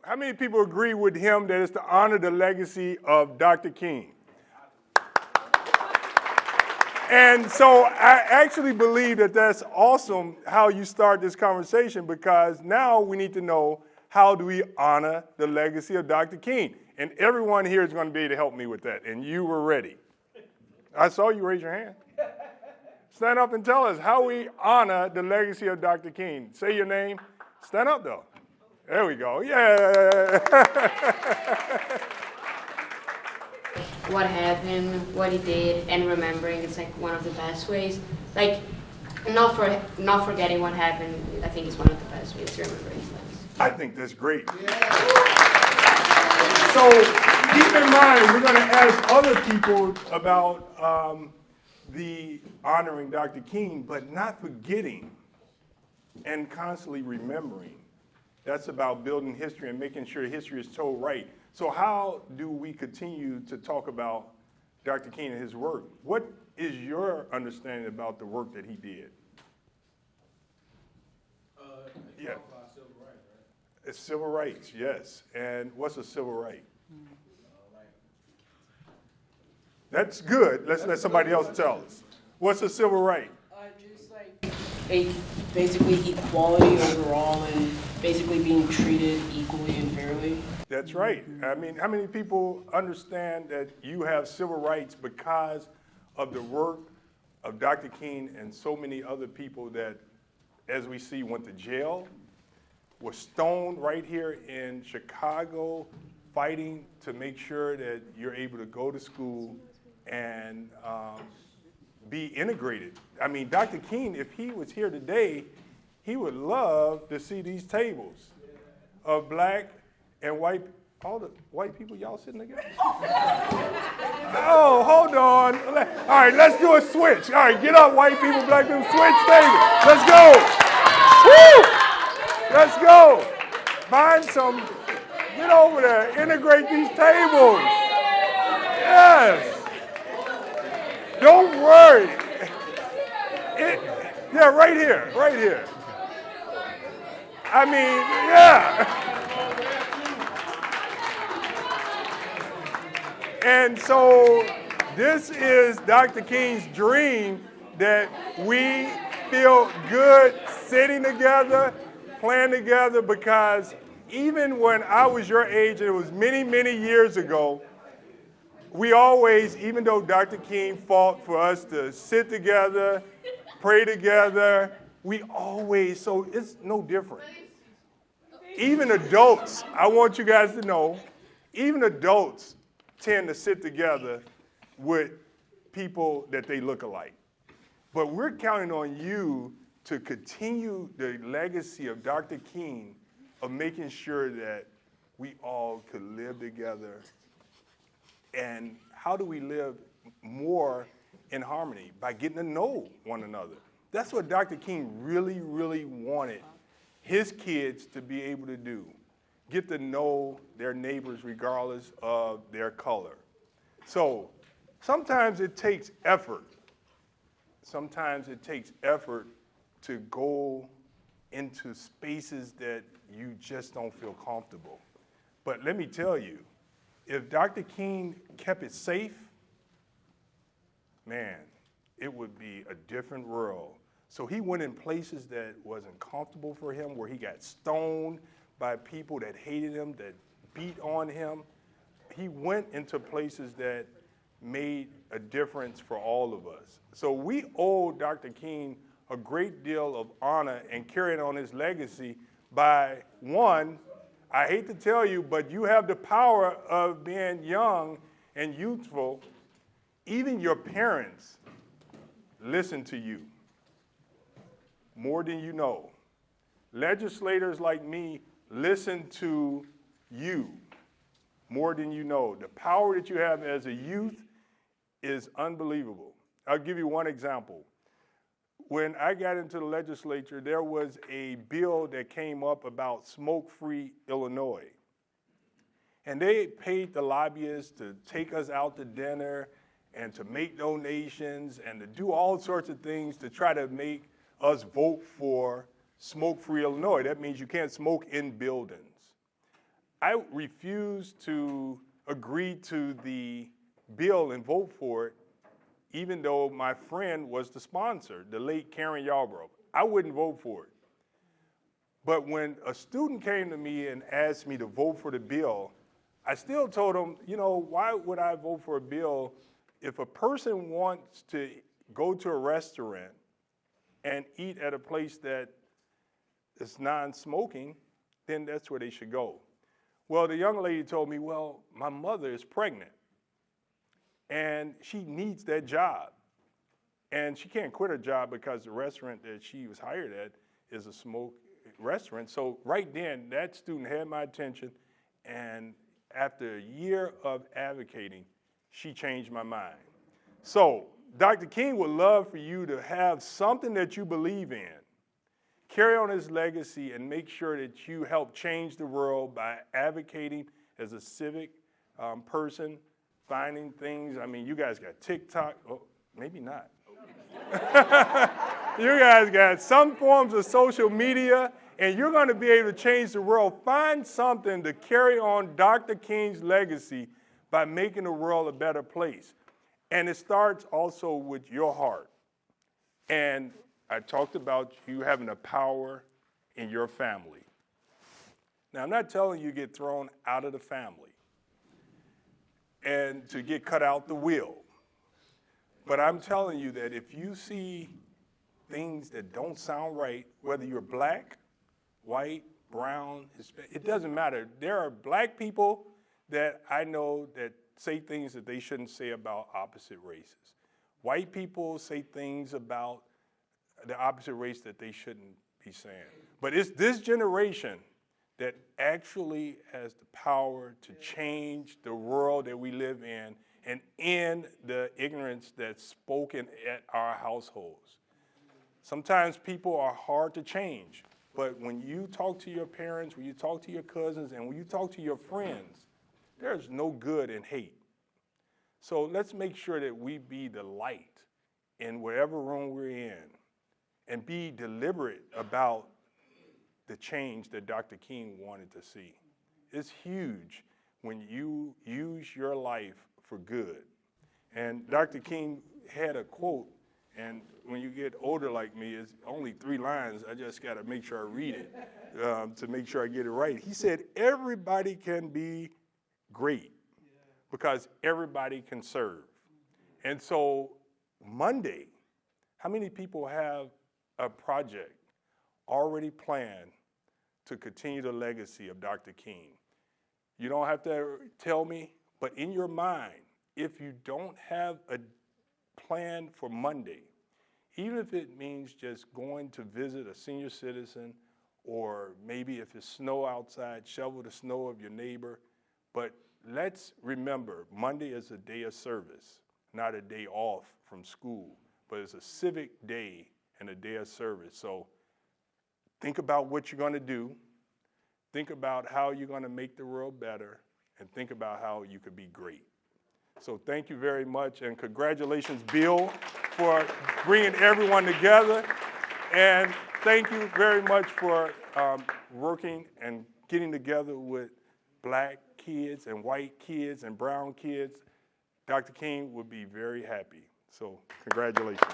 How many people agree with him that it's to honor the legacy of Dr. King? And so I actually believe that that's awesome how you start this conversation, because now we need to know, how do we honor the legacy of Dr. King? And everyone here is going to be able to help me with that, and you were ready. I saw you raise your hand. Stand up and tell us how we honor the legacy of Dr. King. Say your name. Stand up, though. There we go. Yeah. What happened, what he did, and remembering, it's like one of the best ways. Like, not forgetting what happened, I think is one of the best ways to remember things. I think that's great. Yeah. So keep in mind, we're going to ask other people about the honoring Dr. King, but not forgetting and constantly remembering. That's about building history and making sure history is told right. So how do we continue to talk about Dr. King and his work? What is your understanding about the work that he did? Yeah. Civil rights, right? It's civil rights, yes. And what's a civil right? That's good. Let's let somebody else tell us. What's a civil right? Just like basically equality overall and basically being treated equally and fairly. That's right. I mean, how many people understand that you have civil rights because of the work of Dr. King and so many other people that, as we see, went to jail, were stoned right here in Chicago, fighting to make sure that you're able to go to school and be integrated. I mean, Dr. King, if he was here today, he would love to see these tables of black and white, all the white people, y'all sitting together? Oh, hold on. All right, let's do a switch. All right, get up, white people, black people, switch tables. Let's go. Woo! Let's go. Find some, get over there, integrate these tables. Yes. Don't worry. Yeah, right here, right here. I mean, yeah. And so this is Dr. King's dream, that we feel good sitting together, playing together, because even when I was your age, and it was many, many years ago, we always, even though Dr. King fought for us to sit together, pray together, we always, so it's no different. Even adults, I want you guys to know, even adults tend to sit together with people that they look alike. But we're counting on you to continue the legacy of Dr. King of making sure that we all could live together. And how do we live more in harmony? By getting to know one another. That's what Dr. King really, really wanted his kids to be able to do. Get to know their neighbors regardless of their color. So sometimes it takes effort. Sometimes it takes effort to go into spaces that you just don't feel comfortable. But let me tell you, if Dr. King kept it safe, man, it would be a different world. So he went in places that wasn't comfortable for him, where he got stoned by people that hated him, that beat on him. He went into places that made a difference for all of us. So we owe Dr. King a great deal of honor and carrying on his legacy by, one, I hate to tell you, but you have the power of being young and youthful. Even your parents listen to you more than you know. Legislators like me listen to you more than you know. The power that you have as a youth is unbelievable. I'll give you one example. When I got into the legislature, there was a bill that came up about smoke-free Illinois. And they paid the lobbyists to take us out to dinner and to make donations and to do all sorts of things to try to make us vote for smoke-free Illinois. That means you can't smoke in buildings. I refused to agree to the bill and vote for it, even though my friend was the sponsor, the late Karen Yarbrough. I wouldn't vote for it. But when a student came to me and asked me to vote for the bill, I still told him, you know, why would I vote for a bill if a person wants to go to a restaurant and eat at a place that is non-smoking, then that's where they should go. Well, the young lady told me, well, my mother is pregnant and she needs that job. And she can't quit her job because the restaurant that she was hired at is a smoke restaurant. So right then, that student had my attention, and after a year of advocating, she changed my mind. So Dr. King would love for you to have something that you believe in. Carry on his legacy and make sure that you help change the world by advocating as a civic person, finding things. I mean, you guys got TikTok. Oh, maybe not. You guys got some forms of social media, and you're going to be able to change the world. Find something to carry on Dr. King's legacy by making the world a better place. And it starts also with your heart. And I talked about you having the power in your family. Now, I'm not telling you get thrown out of the family and to get cut out the will. But I'm telling you that if you see things that don't sound right, whether you're black, white, brown, Hispanic, it doesn't matter. There are black people that I know that say things that they shouldn't say about opposite races. White people say things about the opposite race that they shouldn't be saying. But it's this generation that actually has the power to change the world that we live in and end the ignorance that's spoken at our households. Sometimes people are hard to change, but when you talk to your parents, when you talk to your cousins, and when you talk to your friends, there's no good in hate. So let's make sure that we be the light in whatever room we're in and be deliberate about the change that Dr. King wanted to see. It's huge when you use your life for good. And Dr. King had a quote, and when you get older like me, it's only 3 lines. I just got to make sure I read it to make sure I get it right. He said, everybody can be great because everybody can serve. And so Monday, how many people have a project already planned to continue the legacy of Dr. King? You don't have to tell me, but in your mind, if you don't have a plan for Monday, even if it means just going to visit a senior citizen, or maybe if it's snow outside, shovel the snow of your neighbor. But let's remember, Monday is a day of service, not a day off from school, but it's a civic day and a day of service. So think about what you're going to do. Think about how you're going to make the world better, and think about how you could be great. So thank you very much, and congratulations, Bill, for bringing everyone together. And thank you very much for working and getting together with black kids and white kids and brown kids. Dr. King would be very happy. So congratulations.